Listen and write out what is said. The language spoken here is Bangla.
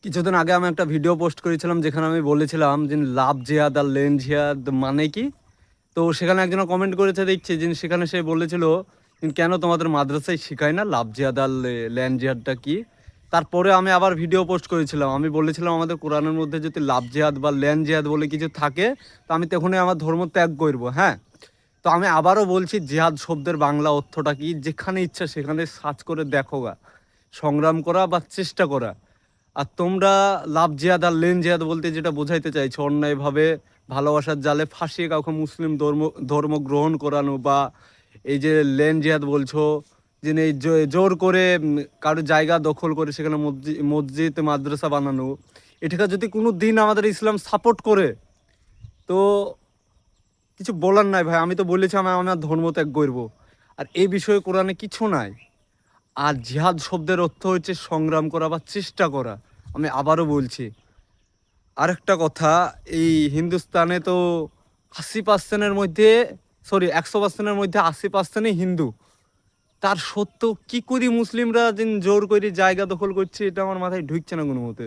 কিছুদিন আগে আমি একটা ভিডিও পোস্ট করেছিলাম যেখানে আমি বলেছিলাম যে লাভ জিহাদ আর লেন জিহাদ মানে কি। তো সেখানে একজন কমেন্ট করেছে দেখছি যে সেখানে সে বলেছিল যে কেন তোমাদের মাদ্রাসায় শেখায় না লাভ জিহাদ আর ল্যান্ড জিহাদটা কি। তারপরে আমি আবার ভিডিও পোস্ট করেছিলাম, আমি বলেছিলাম আমাদের কোরআনের মধ্যে যদি লাভ জিহাদ বা ল্যান্ড জিহাদ বলে কিছু থাকে তো আমি তখনই আমার ধর্ম ত্যাগ করবো। হ্যাঁ, তো আমি আবারও বলছি জিহাদ শব্দের বাংলা অর্থটা কি, যেখানে ইচ্ছা সেখানে সার্চ করে দেখো গা, সংগ্রাম করা বা চেষ্টা করা। আর তোমরা লাভ জিহাদ আর লেন জিহাদ বলতে যেটা বোঝাইতে চাইছো অন্যায়ভাবে ভালোবাসার জালে ফাঁসিয়ে কাউকে মুসলিম ধর্ম ধর্ম গ্রহণ করানো, বা এই যে লেন জিহাদ বলছো যে এই জোর করে কারো জায়গা দখল করে সেখানে মসজিদ মাদ্রাসা বানানো, এটাকে যদি কোনো দিন আমাদের ইসলাম সাপোর্ট করে তো কিছু বলার নাই ভাই। আমি তো বলেছি আমি আমার ধর্ম ত্যাগ করবো, আর এই বিষয়ে কোরআনে কিছু নাই। আর জিহাদ শব্দের অর্থ হচ্ছে সংগ্রাম করা বা চেষ্টা করা। আমি আবারও বলছি আরেকটা কথা, এই হিন্দুস্তানে তো 80%-এর মধ্যে, সরি 100%-এর মধ্যে 80%ই হিন্দু। তার সত্ত্বেও কি করি মুসলিমরা যে জোর করে জায়গা দখল করছে, এটা আমার মাথায় ঢুকছে না কোনো মতে।